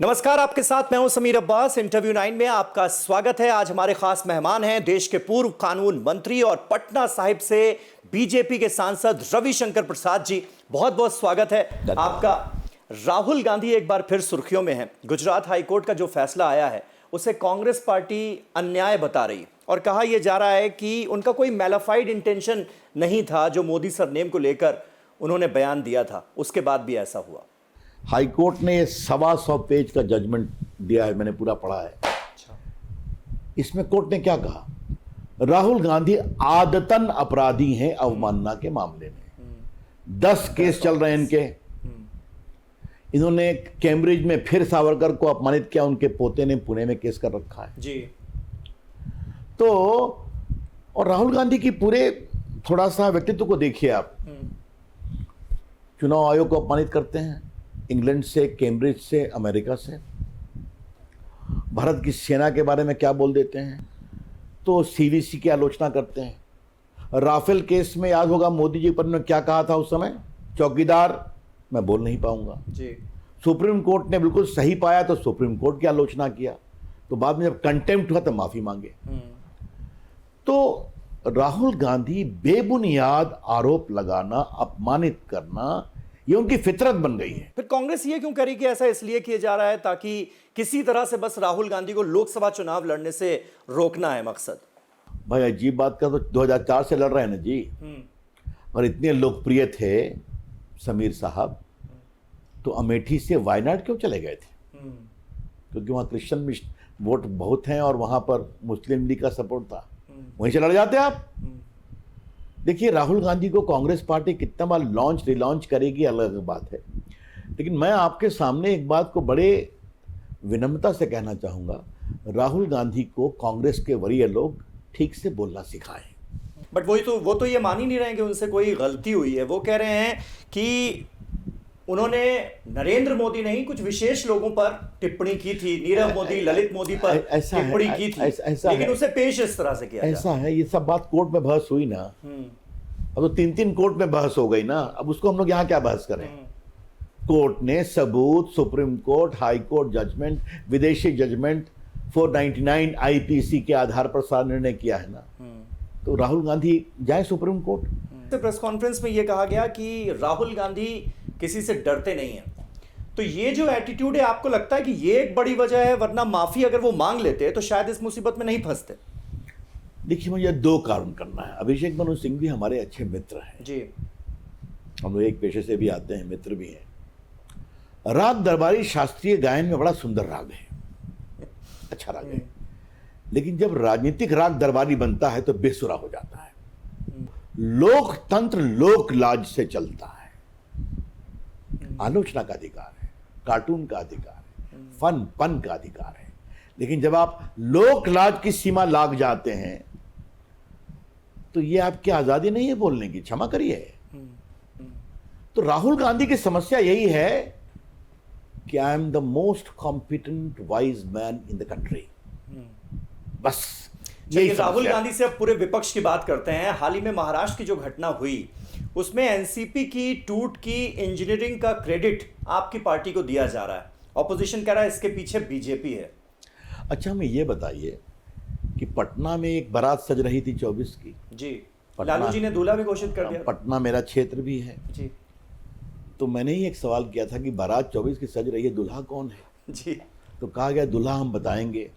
नमस्कार, आपके साथ मैं हूं समीर अब्बास। इंटरव्यू 9 में आपका स्वागत है। आज हमारे खास मेहमान हैं देश के पूर्व कानून मंत्री और पटना साहिब से बीजेपी के सांसद रविशंकर प्रसाद जी। बहुत बहुत स्वागत है आपका। राहुल गांधी एक बार फिर सुर्खियों में हैं। गुजरात हाईकोर्ट का जो फैसला आया है उसे कांग्रेस पार्टी अन्याय बता रही और कहा यह जा रहा है कि उनका कोई मैलाफाइड इंटेंशन नहीं था। जो मोदी सरनेम को लेकर उन्होंने बयान दिया था उसके बाद भी ऐसा हुआ। हाईकोर्ट ने 125 पेज का जजमेंट दिया है, मैंने पूरा पढ़ा है। इसमें कोर्ट ने क्या कहा? राहुल गांधी आदतन अपराधी हैं अवमानना के मामले में। 10 केस चल रहे हैं इनके। इन्होंने कैम्ब्रिज में फिर सावरकर को अपमानित किया, उनके पोते ने पुणे में केस कर रखा है जी। तो और राहुल गांधी की पूरे थोड़ा सा व्यक्तित्व को देखिए आप। चुनाव आयोग को अपमानित करते हैं, इंग्लैंड से, कैम्ब्रिज से, अमेरिका से। भारत की सेना के बारे में क्या बोल देते हैं, तो सीवीसी की आलोचना करते हैं। राफेल केस में याद होगा मोदी जी पर ने क्या कहा था उस समय, चौकीदार मैं बोल नहीं पाऊंगा जी। सुप्रीम कोर्ट ने बिल्कुल सही पाया तो सुप्रीम कोर्ट की आलोचना किया, तो बाद में जब कंटेम्प्ट हुआ तो माफी मांगे। तो राहुल गांधी बेबुनियाद आरोप लगाना, अपमानित करना, ये उनकी फितरत बन गई है। फिर कांग्रेस ये क्यों करी कि ऐसा इसलिए किया जा रहा है ताकि किसी तरह से बस राहुल गांधी को लोकसभा चुनाव लड़ने से रोकना है मकसद? भाई अजीब बात का, तो 2004 से लड़ रहे हैं ना जी। और इतने लोकप्रिय थे समीर साहब, तो अमेठी से वायनाड क्यों चले गए थे? क्योंकि वहाँ क्रिश्चियन वोट बहुत हैं और वहाँ पर मुस्लिम लीग का सपोर्ट था, वहीं से लड़ जाते आप। देखिए, राहुल गांधी को कांग्रेस पार्टी कितना बार लॉन्च रिलॉन्च करेगी अलग बात है, लेकिन मैं आपके सामने एक बात को बड़े विनम्रता से कहना चाहूँगा, राहुल गांधी को कांग्रेस के वरीय लोग ठीक से बोलना सिखाएं। बट वो तो ये मान ही नहीं रहे हैं कि उनसे कोई गलती हुई है। वो कह रहे हैं कि उन्होंने नरेंद्र मोदी नहीं, कुछ विशेष लोगों पर टिप्पणी की थी, नीरव मोदी, ललित मोदी पर टिप्पणी की थी, लेकिन उसे पेश इस तरह से किया। ऐसा है, ये सब बात कोर्ट में बहस हुई ना। अब तो 3 कोर्ट में बहस हो गई ना, अब उसको हम लोग यहाँ क्या बहस करें? कोर्ट ने सबूत, supreme court, high court judgment, विदेशी जजमेंट 499 आईपीसी के आधार पर सारा निर्णय किया है ना। तो राहुल गांधी जाए सुप्रीम कोर्ट। प्रेस कॉन्फ्रेंस में ये कहा गया कि राहुल गांधी किसी से डरते नहीं हैं। तो ये जो एटीट्यूड है, आपको लगता है कि ये एक बड़ी वजह है? वरना माफी अगर वो मांग लेते तो शायद इस मुसीबत में नहीं फंसते। देखिए, मुझे 2 कारण करना है। अभिषेक मनु सिंह भी हमारे अच्छे मित्र हैं जी। हम लोग एक पेशे से भी आते हैं, मित्र भी हैं। राग दरबारी शास्त्रीय गायन में बड़ा सुंदर राग है, अच्छा राग है, लेकिन जब राजनीतिक राग दरबारी बनता है तो बेसुरा हो जाता है। लोकतंत्र लोक लाज से चलता है। आलोचना का अधिकार है, कार्टून का अधिकार है, पन का अधिकार है, लेकिन जब आप लोक लाज की सीमा लाग जाते हैं तो ये आपकी आजादी नहीं है बोलने की, क्षमा करिए। तो राहुल गांधी की समस्या यही है कि I am the most competent wise man in the country, बस यही। राहुल गांधी से अब पूरे विपक्ष की बात करते हैं। हाल ही में महाराष्ट्र की जो घटना हुई उसमें एनसीपी की टूट की इंजीनियरिंग का क्रेडिट आपकी पार्टी को दिया जा रहा है। ऑपोजिशन कह रहा है इसके पीछे बीजेपी है। अच्छा, हमें ये बताइए कि पटना में एक बारात सज रही थी 24 की जी, लालू जी ने दूल्हा भी घोषित कर दिया। पटना मेरा क्षेत्र भी है जी। तो मैंने ही एक सवाल किया था कि बारात 24 की सज रही है, दूल्हा कौन है जी? तो कहा गया दूल्हा हम बताएंगे।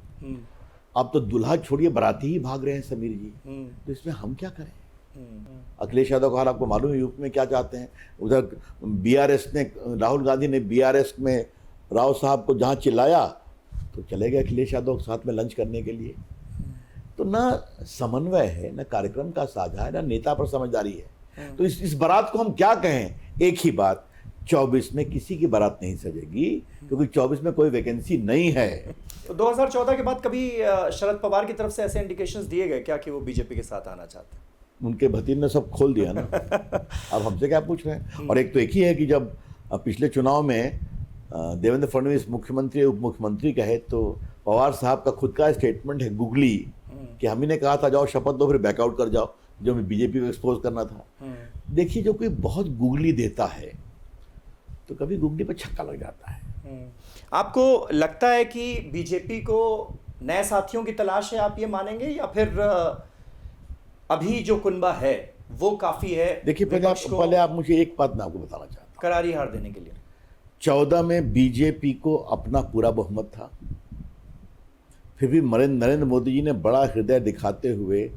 अब तो दूल्हा छोड़िए, बाराती ही भाग रहे हैं समीर जी। तो इसमें हम क्या करें? अखिलेश यादव का आपको मालूम है यूपी में क्या चाहते हैं। उधर बीआरएस ने, राहुल गांधी ने बीआरएस में राव साहब को जहां चिल्लाया तो चले गए अखिलेश यादव के साथ में लंच करने के लिए। तो ना समन्वय है, ना कार्यक्रम का साझा है, ना नेता पर समझदारी है। तो इस बारात को हम क्या कहें? एक ही बात, 24 में किसी की बारात नहीं सजेगी, क्योंकि 24 में कोई वैकेंसी नहीं है। तो 2014 के बाद कभी शरद पवार की तरफ से ऐसे इंडिकेशंस दिए गए क्या कि वो बीजेपी के साथ आना चाहते हैं? उनके भतीज ने सब खोल दिया ना। अब हमसे क्या पूछ रहे हैं? और एक तो एक ही है कि जब पिछले चुनाव में देवेंद्र फडणवीस मुख्यमंत्री उप मुख्यमंत्री कहे तो पवार साहब का खुद का स्टेटमेंट है गूगली कि हम ही ने कहा था जाओ शपथ दो फिर बैकआउट कर जाओ, जो बीजेपी को एक्सपोज करना था। देखिए, जो कोई बहुत गूगली देता है तो कभी गूगली पर छक्का लग जाता है। आपको लगता है कि बीजेपी को नए साथियों की तलाश है, आप ये मानेंगे, या फिर अभी जो कुनबा है वो काफी है? देखिए, पहले आप मुझे एक बात मैं आपको बताना चाहता हूँ। करारी हार देने के लिए 14 में बीजेपी को अपना पूरा बहुमत था, फिर भी नरेंद्र मोदी जी ने बड़ा हृदय दिखाते हुए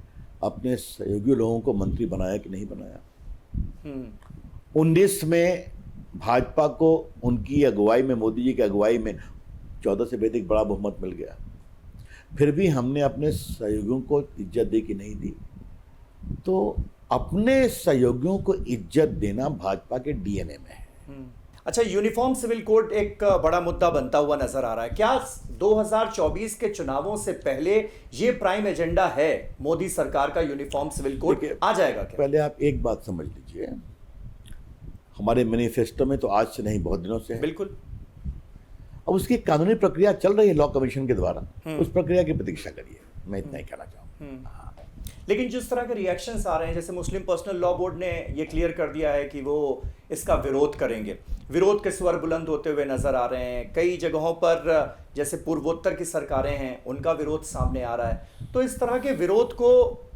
अपने सहयोगी लोगों को मंत्री बनाया कि नहीं बनाया। 19 में भाजपा को उनकी अगुवाई में, मोदी जी की अगुवाई में 14 से अधिक बड़ा बहुमत मिल गया, फिर भी हमने अपने सहयोगियों को इज्जत दी कि नहीं दी। तो अपने सहयोगियों को इज्जत देना भाजपा के डीएनए में है। अच्छा, यूनिफॉर्म सिविल कोड एक बड़ा मुद्दा बनता हुआ नजर आ रहा है। क्या 2024 के चुनावों से पहले ये प्राइम एजेंडा है मोदी सरकार का, यूनिफॉर्म सिविल कोड आ जाएगा क्या? पहले आप एक बात समझ लीजिए, हमारे मैनिफेस्टो में तो आज से नहीं, बहुत दिनों से है। बिल्कुल। अब उसकी कानूनी प्रक्रिया चल रही है लॉ कमीशन के द्वारा, उस प्रक्रिया की प्रतीक्षा करिए, मैं इतना ही कहना चाहूँगा। लेकिन जिस तरह के रिएक्शंस आ रहे हैं, जैसे मुस्लिम पर्सनल लॉ बोर्ड ने ये क्लियर कर दिया है कि वो इसका विरोध करेंगे, विरोध के स्वर बुलंद होते हुए नजर आ रहे हैं। कई जगहों पर जैसे पूर्वोत्तर की सरकारें हैं, उनका विरोध सामने आ रहा है। तो इस तरह के विरोध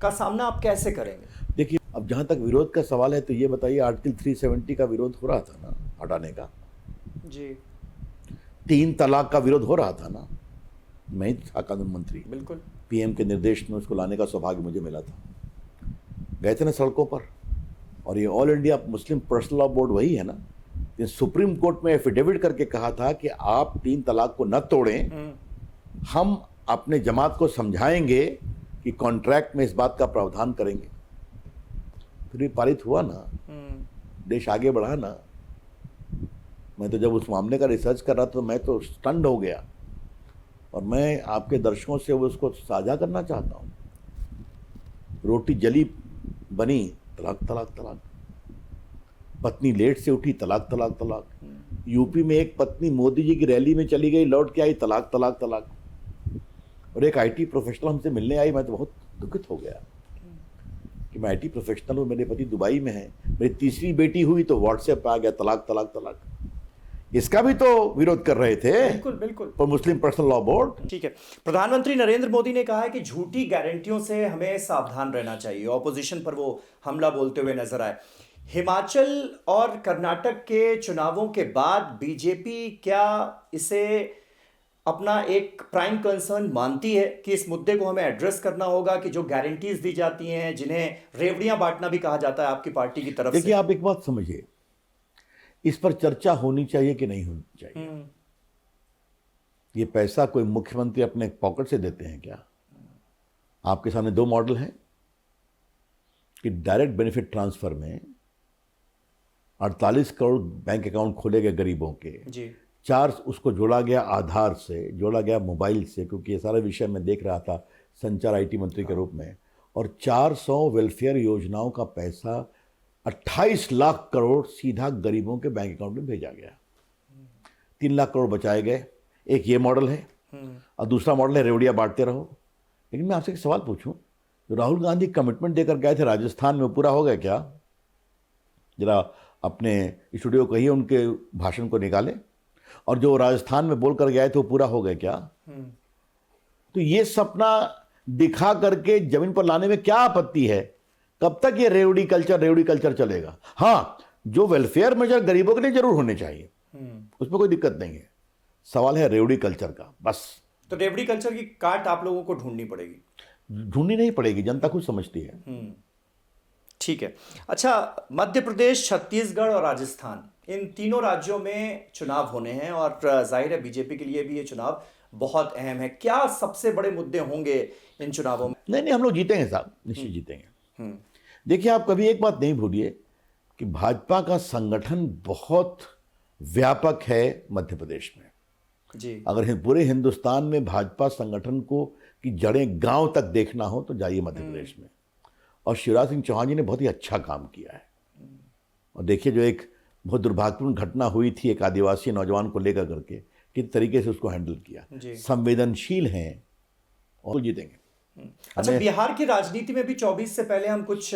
का सामना आप कैसे करेंगे? देखिए, अब जहाँ तक विरोध का सवाल है तो ये बताइए, आर्टिकल 370 का विरोध हो रहा था ना, हटाने का जी। 3 तलाक का विरोध हो रहा था ना, मैं ही था कानून मंत्री। बिल्कुल। पीएम के निर्देश में उसको लाने का सौभाग्य मुझे मिला था। गए थे ना सड़कों पर। और ये all India Muslim personal law board वही है ना, ये सुप्रीम कोर्ट में एफिडेविट करके कहा था कि आप 3 तलाक को न तोड़ें, हम अपने जमात को समझाएंगे कि कॉन्ट्रैक्ट में इस बात का प्रावधान करेंगे। फिर भी पारित हुआ ना, देश आगे बढ़ा ना। मैं तो जब उस मामले का रिसर्च कर रहा था तो मैं तो स्टन्ड हो गया, और मैं आपके दर्शकों से उसको साझा करना चाहता हूँ। रोटी जली बनी, तलाक तलाक तलाक। पत्नी लेट से उठी, तलाक तलाक तलाक। यूपी में एक पत्नी मोदी जी की रैली में चली गई, लौट के आई, तलाक तलाक तलाक। और एक आईटी प्रोफेशनल हमसे मिलने आई, मैं तो बहुत दुखित हो गया कि मैं आईटी प्रोफेशनल हूँ, मेरे पति दुबई में है, मेरी तीसरी बेटी हुई तो व्हाट्सएप पे आ गया तलाक तलाक तलाक। इसका भी तो विरोध कर रहे थे। बिल्कुल बिल्कुल। और मुस्लिम पर्सनल लॉ बोर्ड। ठीक है, प्रधानमंत्री नरेंद्र मोदी ने कहा है कि झूठी गारंटियों से हमें सावधान रहना चाहिए। ऑपोजिशन पर वो हमला बोलते हुए नजर आए। हिमाचल और कर्नाटक के चुनावों के बाद बीजेपी क्या इसे अपना एक प्राइम कंसर्न मानती है कि इस मुद्दे को हमें एड्रेस करना होगा, कि जो गारंटीज दी जाती हैं, जिन्हें रेवड़ियां बांटना भी कहा जाता है आपकी पार्टी की तरफ से? देखिए, आप एक बात समझिए, इस पर चर्चा होनी चाहिए कि नहीं होनी चाहिए? ये पैसा कोई मुख्यमंत्री अपने पॉकेट से देते हैं क्या? आपके सामने 2 मॉडल हैं कि डायरेक्ट बेनिफिट ट्रांसफर में 48 करोड़ बैंक अकाउंट खोले गए गरीबों के जी। 4 उसको जोड़ा गया आधार से, जोड़ा गया मोबाइल से, क्योंकि ये सारा विषय मैं देख रहा था संचार आईटी मंत्री के रूप में। और 400 वेलफेयर योजनाओं का पैसा 28 लाख करोड़ सीधा गरीबों के बैंक अकाउंट में भेजा गया। 3 लाख करोड़ बचाए गए। एक ये मॉडल है, और दूसरा मॉडल है रेवड़िया बांटते रहो। लेकिन मैं आपसे एक सवाल पूछूं, जो राहुल गांधी कमिटमेंट देकर गए थे राजस्थान में, वो पूरा हो गया क्या? जरा अपने स्टूडियो को कहिए उनके भाषण को निकाले, और जो राजस्थान में बोलकर गए थे वो पूरा हो गया क्या? तो ये सपना दिखा करके जमीन पर लाने में क्या आपत्ति है? कब तक ये रेवड़ी कल्चर चलेगा? हाँ, जो वेलफेयर मेजर गरीबों के लिए जरूर होने चाहिए, उसमें कोई दिक्कत नहीं है। सवाल है रेवड़ी कल्चर का, बस। तो रेवड़ी कल्चर की काट आप लोगों को ढूंढनी पड़ेगी? ढूंढनी नहीं पड़ेगी, जनता खुद समझती है। ठीक है। अच्छा, मध्य प्रदेश, छत्तीसगढ़ और राजस्थान, इन तीनों राज्यों में चुनाव होने हैं, और जाहिर है बीजेपी के लिए भी ये चुनाव बहुत अहम है। क्या सबसे बड़े मुद्दे होंगे इन चुनावों में? नहीं, हम लोग जीतेंगे साहब, निश्चित जीतेंगे। देखिए, आप कभी एक बात नहीं भूलिए कि भाजपा का संगठन बहुत व्यापक है मध्य प्रदेश में जी। अगर पूरे हिंदुस्तान में भाजपा संगठन को की जड़ें गांव तक देखना हो तो जाइए मध्य प्रदेश में। और शिवराज सिंह चौहान जी ने बहुत ही अच्छा काम किया है। और देखिए, जो एक बहुत दुर्भाग्यपूर्ण घटना हुई थी एक आदिवासी नौजवान को लेकर करके, किस तरीके से उसको हैंडल किया। संवेदनशील हैं और जीतेंगे। अच्छा, बिहार की राजनीति में भी 24 से पहले हम कुछ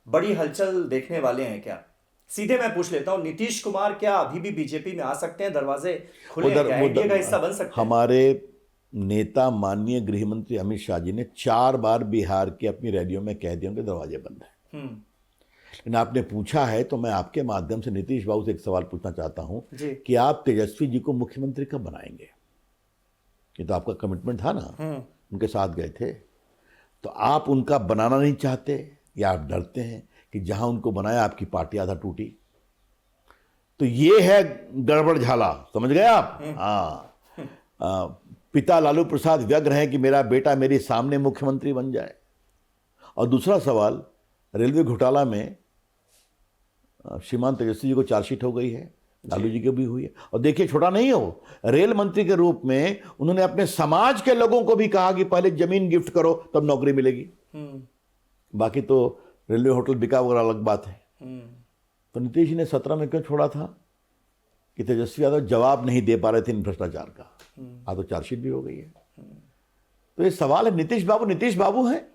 बड़ी हलचल देखने वाले हैं क्या? सीधे मैं पूछ लेता हूं, नीतीश कुमार क्या अभी भी बीजेपी में आ सकते हैं? दरवाजे खुले हैं उधर क्या? एनडीए का हिस्सा बन सकते हैं? हमारे नेता माननीय गृह मंत्री अमित शाह जी ने 4 बार बिहार की अपनी रैलियों में कह दिया उनके दरवाजे बंद है। लेकिन आपने पूछा है तो मैं आपके माध्यम से नीतीश बाबू से एक सवाल पूछना चाहता हूं जी। कि आप तेजस्वी जी को मुख्यमंत्री कब बनाएंगे? ये तो आपका कमिटमेंट था ना, उनके साथ गए थे। तो आप उनका बनाना नहीं चाहते या आप डरते हैं कि जहां उनको बनाया आपकी पार्टी आधा टूटी? तो ये है गड़बड़ झाला, समझ गए आप? हाँ। पिता लालू प्रसाद व्यग्र हैं कि मेरा बेटा मेरे सामने मुख्यमंत्री बन जाए। और दूसरा सवाल, रेलवे घोटाला में श्रीमान तेजस्वी जी को चार्जशीट हो गई है, लालू जी की भी हुई है। और देखिए, छोटा नहीं हो, रेल मंत्री के रूप में उन्होंने अपने समाज के लोगों को भी कहा कि पहले जमीन गिफ्ट करो तब नौकरी मिलेगी। बाकी तो रेलवे होटल बिका वगैरह अलग बात है। तो नीतीश जी ने 17 में क्यों छोड़ा था? कि तेजस्वी यादव जवाब नहीं दे पा रहे थे इन भ्रष्टाचार का। आज तो चार्जशीट भी हो गई है। तो ये सवाल है, नीतीश बाबू हैं।